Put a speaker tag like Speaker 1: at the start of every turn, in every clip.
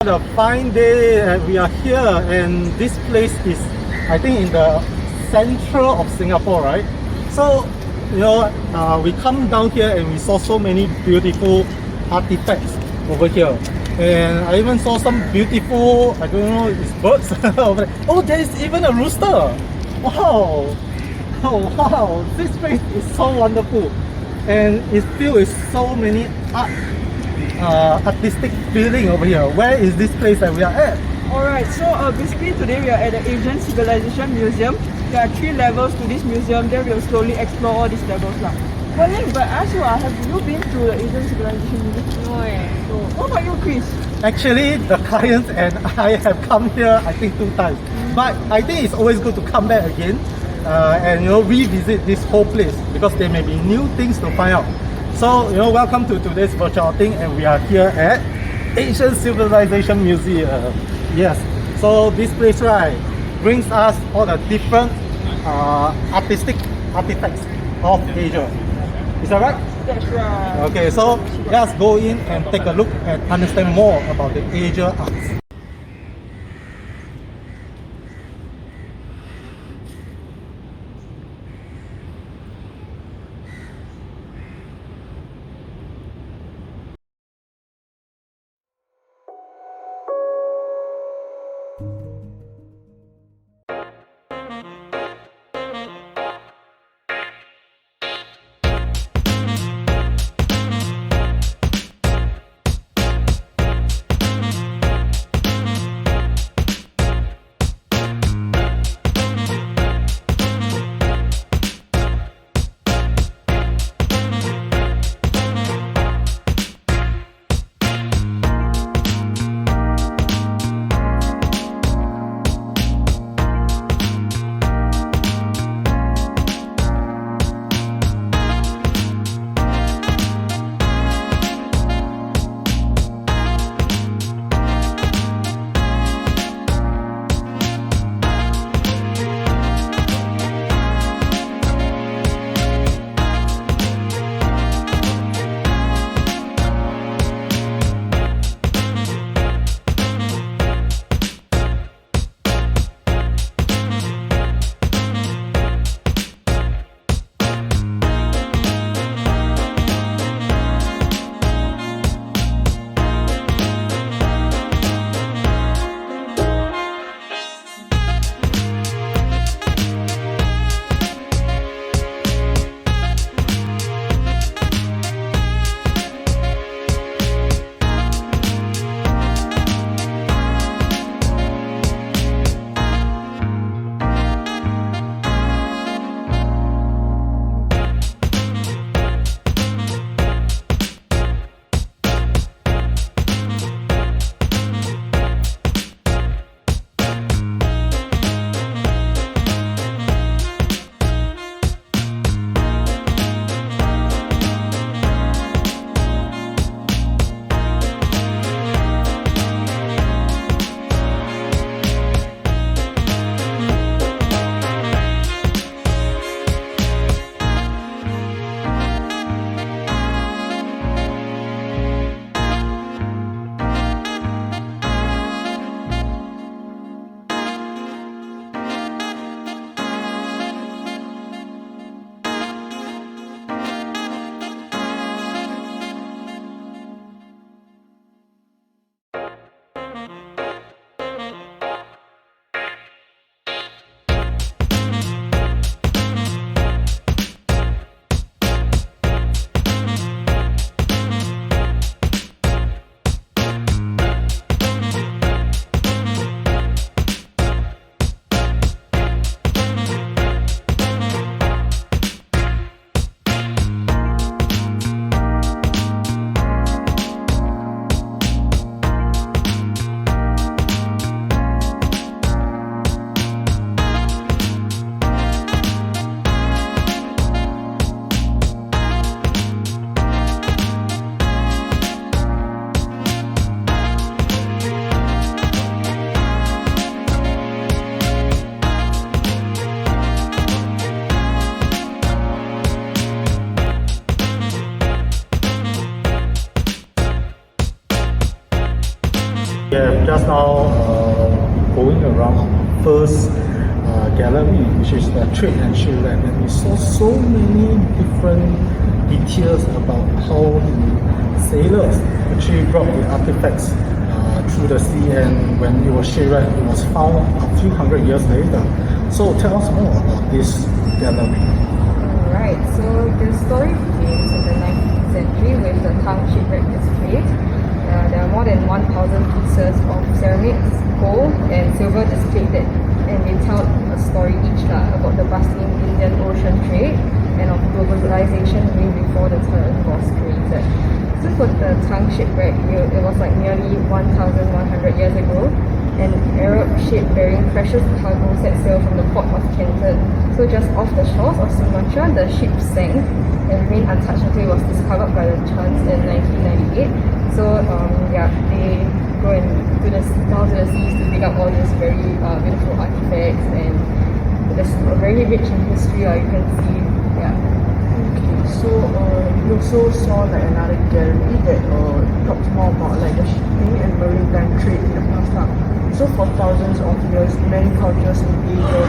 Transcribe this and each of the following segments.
Speaker 1: a fine day and we are here, and this place is, I think, in the central of Singapore, right? So, we come down here and we saw so many beautiful artifacts over here. And I even saw some beautiful, I don't know, it's birds over there. Oh, there is even a rooster. Wow. Oh, wow. This place is so wonderful. And it's filled with so many artistic feeling over here. Where is this place that we are at?
Speaker 2: Alright, so basically today we are at the Asian Civilisation Museum. There are 3 levels to this museum, then we'll slowly explore all these levels. Wan Lin, but I ask you, have you been to the Asian Civilisation Museum?
Speaker 3: No.
Speaker 2: So, what about you, Chris?
Speaker 1: Actually, the clients and I have come here, I think 2 times. But I think it's always good to come back again and revisit this whole place because there may be new things to find out. So, welcome to today's virtual outing, and we are here at Asian Civilization Museum. Yes, so this place, right, brings us all the different artistic artifacts of Asia. Is that right?
Speaker 2: That's right.
Speaker 1: Okay, so let's go in and take a look and understand more about the Asia arts. We have just now going around our first gallery, which is the trade and shipwreck, and we saw so many different details about how the sailors actually brought the artifacts through the sea, and when it was shipwrecked, it was found a few hundred years later. So tell us more about this gallery.
Speaker 3: Alright, so the story begins in the 19th century with the Tongue Shipwreck display. There are more than 1,000 pieces of ceramics, gold and silver displayed there, and they tell a story each about the bustling Indian Ocean trade and of globalization way before the term was created. So for the Tongue Shipwreck, it was like nearly 1,100 years ago. An Arab ship bearing precious cargo set sail from the port of Canton. So just off the shores of Sumatra, the ship sank and remained untouched until it was discovered by the Chans in 1998. So they go down to the seas to dig up all these very beautiful artifacts, and there's very rich in history. You can see,
Speaker 2: Okay, so you also saw like another gallery that talks more about like the shipping and maritime trade in the past. So for thousands of years, many cultures in Asia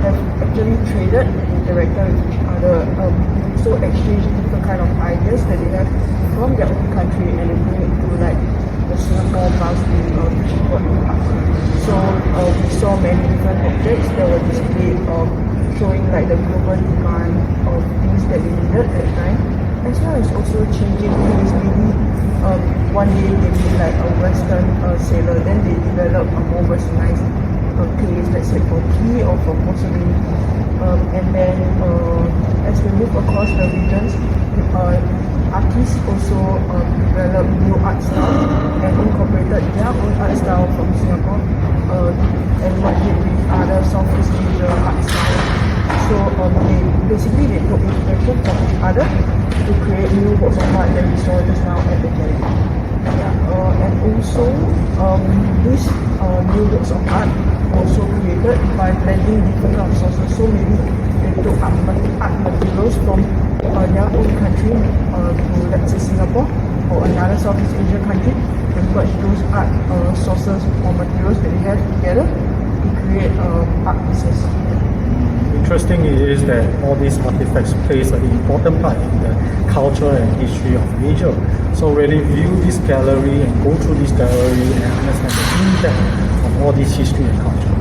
Speaker 2: have actually traded and interacted with each other. So exchange different kind of ideas that they have from their own country and then bring it to like the Singapore bustling fishing port. So we saw many different objects that were displayed, showing like the global demand of things that they needed at the time, as well as also changing things. Maybe one day they be like a Western sailor, then they develop a more westernized taste, let's say for tea or for porcelain. And then as we move across the regions, artists also develop new art style and incorporated their own art style from Singapore and merged it with other Southeast Asia art style. So they took inspiration from each other to create new works of art that we saw just now at the gallery. And also these new works of art were also created by blending different art sources. So maybe they took art materials from their own country to, let's say, Singapore or another Southeast Asian country, and merge those art sources or materials that they have together to create art pieces.
Speaker 1: Interesting is that all these artifacts plays an important part in the culture and history of Asia. So really view this gallery and go through this gallery and understand the impact of all this history and culture.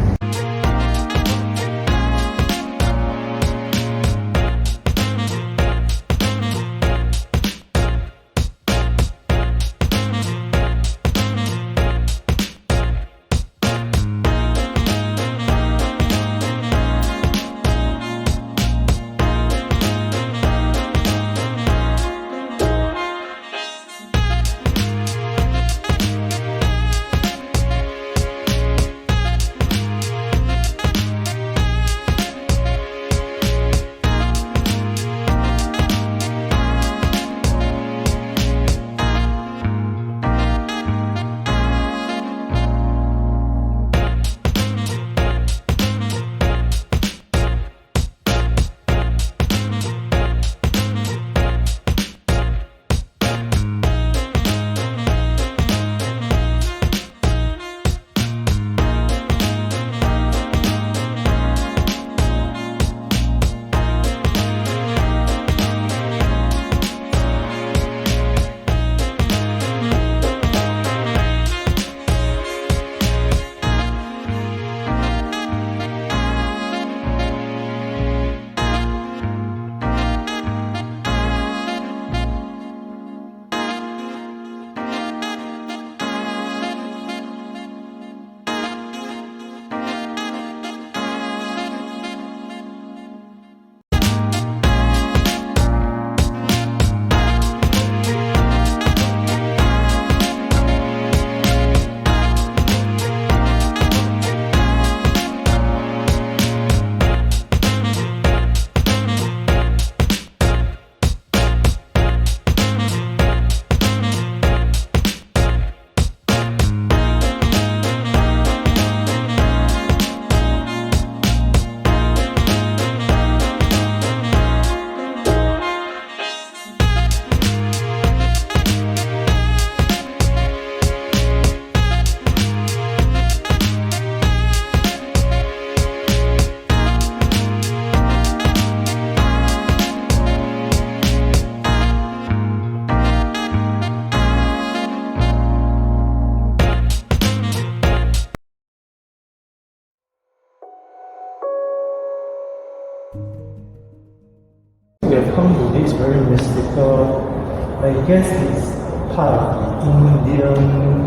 Speaker 1: part of the Indian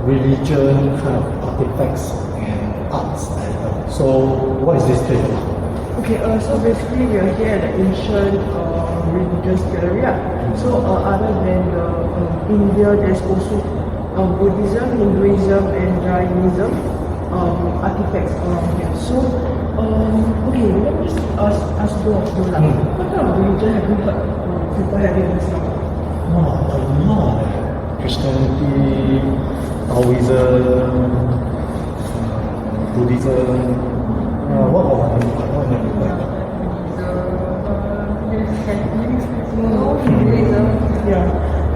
Speaker 1: religion kind of artifacts and arts. So what is this place about?
Speaker 2: Okay, so basically we are here at the Asian Religious Gallery. So other than India, there's also Buddhism, Hinduism and Jainism artifacts around here. So, okay, let me ask you of you, what kind of religion have you heard people having in Singapore?
Speaker 1: A lot. Christianity, Taoism, Buddhism. What about
Speaker 2: Yeah.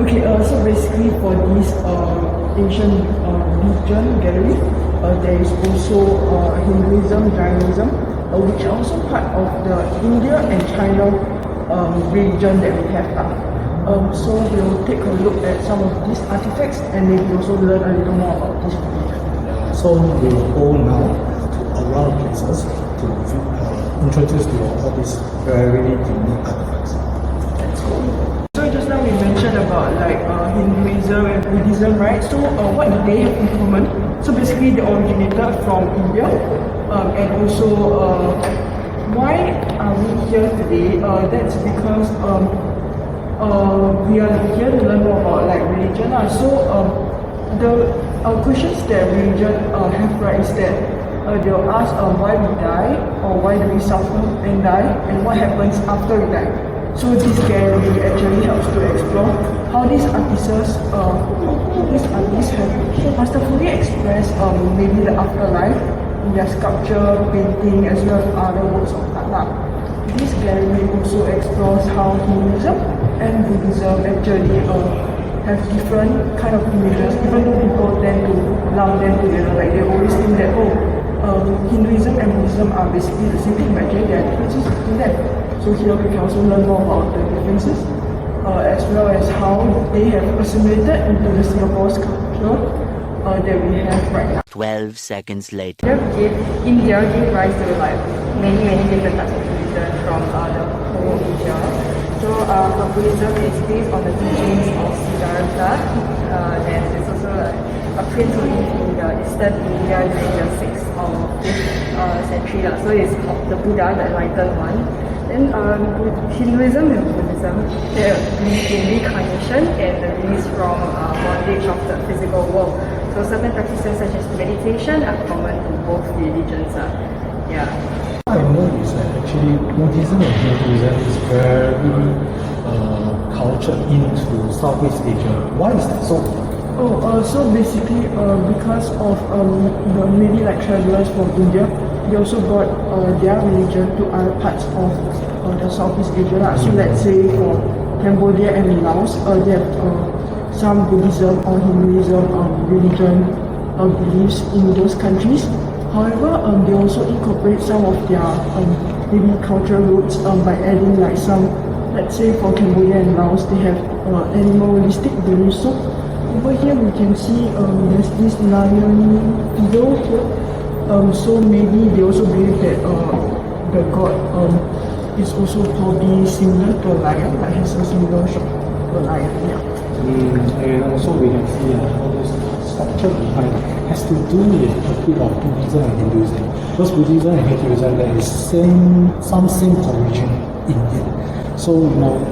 Speaker 2: Okay. So basically, for this Asian religion gallery, there is also Hinduism, Jainism, which are also part of the India and China religion that we have. So we'll take a look at some of these artifacts and maybe also learn a little more about this religion.
Speaker 1: So we'll go now to around places to introduce to all these very unique artifacts.
Speaker 2: Let's go. So just now we mentioned about like Hinduism and Buddhism, right? So what do they have in common? So basically they originated from India, and also why are we here today? That's because we are here to learn more about like religion. So the questions that religion have, right, is that they'll ask why we die, or why do we suffer and die, and what happens after we die. So this gallery actually helps to explore how these artists have masterfully expressed maybe the afterlife in their sculpture, painting, as well as other works of art. This gallery also explores how Hinduism and Buddhism actually have different kind of images, even though people tend to lump them together. Like they always think that Hinduism and Buddhism are basically the same thing, but actually there are differences between them. So here we can also learn more about the differences, as well as how they have assimilated into the Singapore's culture that we have right now.
Speaker 4: 12 seconds later.
Speaker 3: India gave rise to like many different types of religion from the whole Asia. So Buddhism is based on the teachings of Siddhartha. Then there's also a prince who lived in the Eastern India during the 6th or 5th century. So it's called the Buddha, the enlightened one. Then Hinduism and Buddhism, they believe in reincarnation and the release from bondage of the physical world. So certain practices such as meditation are common to both religions. Yeah.
Speaker 1: I know is that actually Buddhism and Hinduism is very cultured into Southeast Asia. Why is that so?
Speaker 2: So basically, because of the maybe like travelers from India, they also brought their religion to other parts of the Southeast Asia. So let's say for Cambodia and Laos, they have some Buddhism or Hinduism religion beliefs in those countries. However, they also incorporate some of their maybe cultural roots by adding like some, let's say for Cambodia and Laos, they have animalistic beliefs. So over here we can see there's this lion figure here. So maybe they also believe that the god is also probably similar to a lion, like has a similar shape to a lion. Yeah.
Speaker 1: And also we can see all this structure behind has to do with a bit of Buddhism and Hinduism. Because Buddhism and Hinduism, there is some same origin in it. So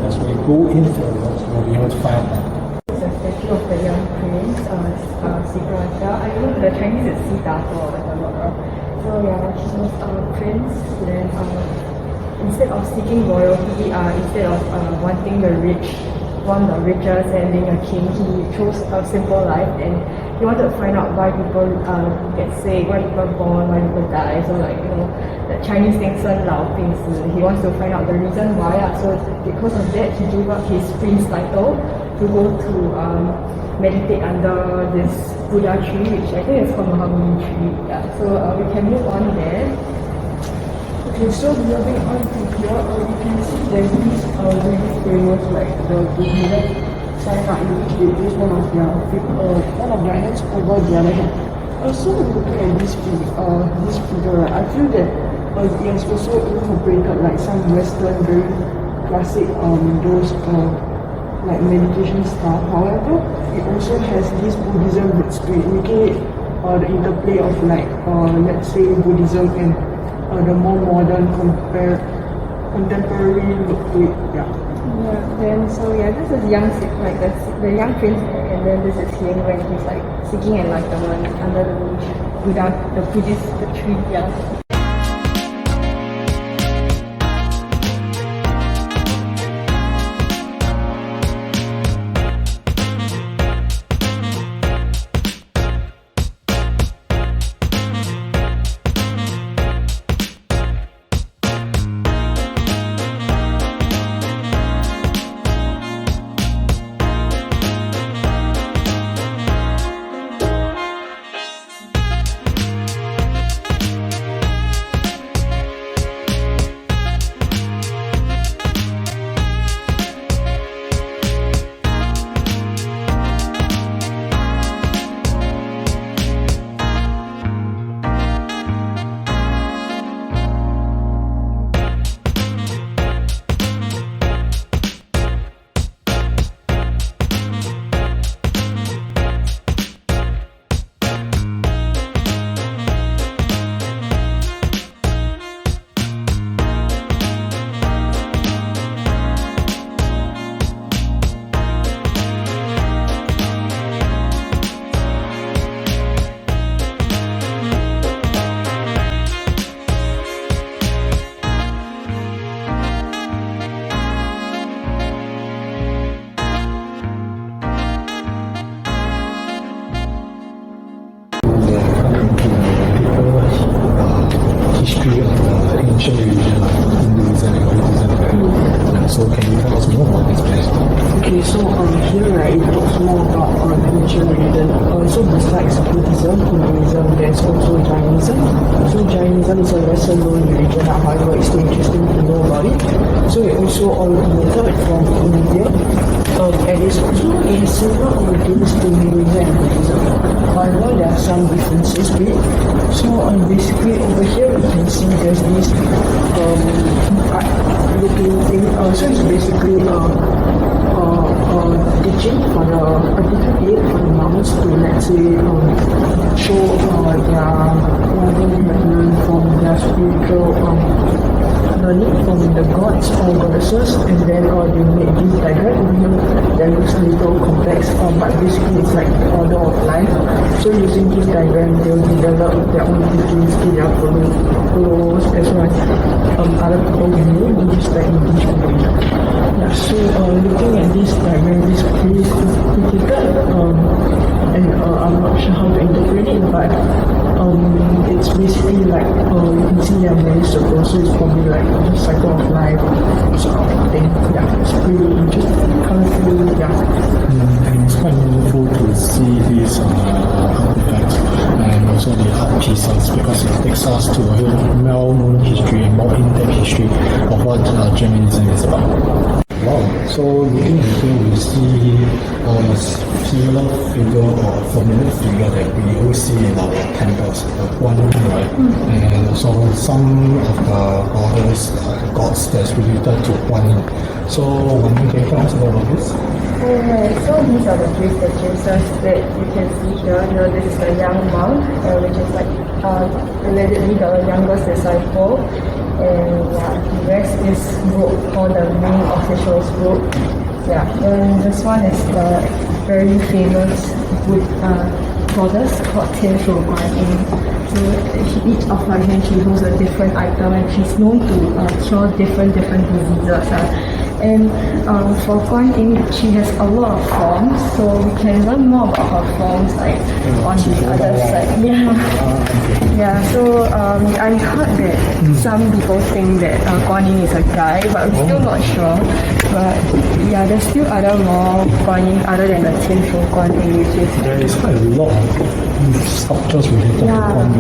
Speaker 1: as we go in further, we'll be able to find that.
Speaker 3: It's a statue of the young prince, Siddhartha. I don't know, the Chinese is Siddhartha or whatever. So yeah, he was a prince. Then instead of seeking royalty, instead of wanting the riches and being a king, he chose a simple life, and he wanted to find out why people get sick, why people are born, why people die. So like, the Chinese thing, 生老病死, he wants to find out the reason why. So because of that, he gave up his prince title to go to meditate under this Buddha tree, which I think is called Mahamuni tree. Yeah. So we can move on there.
Speaker 2: Okay, so moving on to here, we can see there's these really famous like the Buddhism sign up, which they use one of their hands over the other hand. So looking at this figure, I feel that it has also incorporated like some Western, very classic those like meditation style. However, it also has this Buddhism roots to it, making it the interplay of like let's say Buddhism and the more modern contemporary look to it. Yeah.
Speaker 3: Then this is the young prince, and then this is him when he's like seeking enlightenment under the Buddhist tree. Yeah.
Speaker 5: History of the ancient religion like Hinduism and Buddhism. So can you tell us more about this place?
Speaker 2: Okay, so here right, it talks more about the ancient religion. So besides Buddhism, Hinduism, there's also Jainism. So Jainism is a lesser known religion, however it's still interesting to know about it. So it also originated from India, and it's also a similar origins to Hinduism and Buddhism. However, there are some differences with it. So basically over here you can see there's this looking thing. So it's basically teaching for a different aid for the monks to, let's say, show their whatever they have learned from their spiritual learning from the gods or goddesses, and then they make this diagram over here that looks a little complex, but basically it's like the order of life. So using this diagram, they'll develop their own teachings to their followers as well as other people who know English like English language. Yeah, so looking at this diagram, this is pretty complicated, and I'm not sure how to interpret it, but it's basically like you can see there are many circles, so it's probably like the cycle of life sort of thing. Yeah, it's pretty interesting, colorful. Yeah.
Speaker 5: And it's quite meaningful to see these artifacts and also the art pieces because it takes us to a well-known history, more in-depth history of what Jainism is about. Wow, so looking at here we see a similar figure or familiar figure that we always see in our temples, Wan Lin, right? And also some of the gods that's related to Wan Lin. So Wan Lin, can you tell us about this?
Speaker 3: Alright, so these are the three statues that you can see here. This is the young monk, which is like allegedly the youngest disciple. And the rest is robe called the main official's robe. Then this one is the very famous goddess called Tian Shu Guan Yin. So each of her hands she holds a different item, and she's known to cure different diseases. And for Guan Yin, she has a lot of forms, so we can learn more about her forms like on the other side. So I heard that some people think that Guan Yin is a guy, but I'm still not sure. But there's still other more Guan Yin other than the Tian Shu Guan Yin, which is
Speaker 5: there is quite a lot of sculptures related to Guan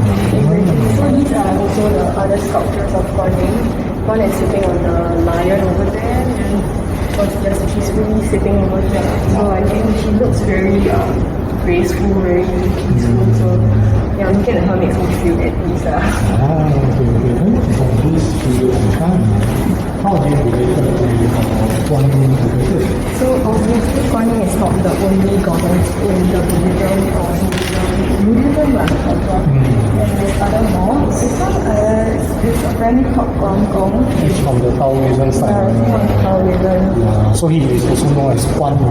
Speaker 5: Yin.
Speaker 3: So these are also the other sculptures of Guan Yin. One is sitting on the lion over there, and was just peacefully sitting over here. So I think she looks very graceful, very peaceful. So yeah, looking at her makes me feel at ease.
Speaker 5: Okay. Then from this video on time, how do you relate to Wan Lin and Gisele?
Speaker 3: So obviously, Wan Lin is not the only goddess in the Buddhism or Buddhism, and there's other more. This apparently called Gong Gong.
Speaker 5: He's from the Taoism side.
Speaker 3: From Taoism.
Speaker 5: So he is also known as Guan Yu,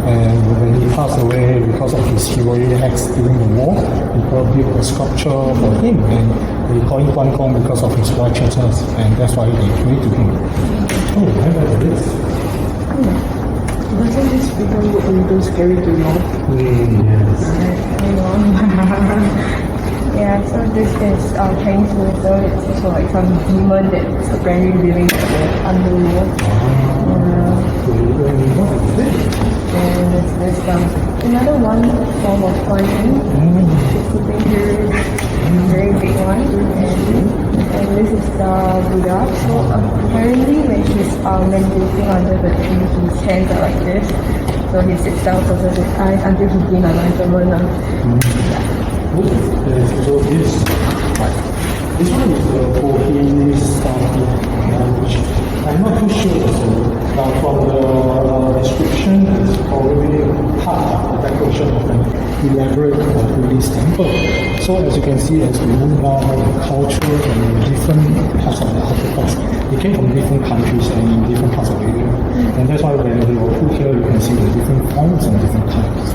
Speaker 5: and when he passed away because of his heroic acts during the war, people built a sculpture for him, and they call him Guan Gong because of his righteousness, and that's why they pray to him. Oh, I like this.
Speaker 2: Doesn't this figure look a little scary to you?
Speaker 5: Yes.
Speaker 3: Yeah, so this is Chinese wisdom. It's also like some demon that's apparently living in the underworld. And there's this another one form of Wan Lin. She's sitting here, very big one. And this is the Buddha. So apparently when he's meditating under the tree, his hands are like this. So he sits down, closes his eyes until he gains enlightenment.
Speaker 5: There's also this. This one is the Portuguese style, which I'm not too sure also. From the description, it's probably part of the decoration of an elaborate Buddhist temple. So as you can see, as we move down, the culture and different parts of the artifacts, they came from different countries and in different parts of Asia. And that's why when they were put here, you can see the different forms and different types.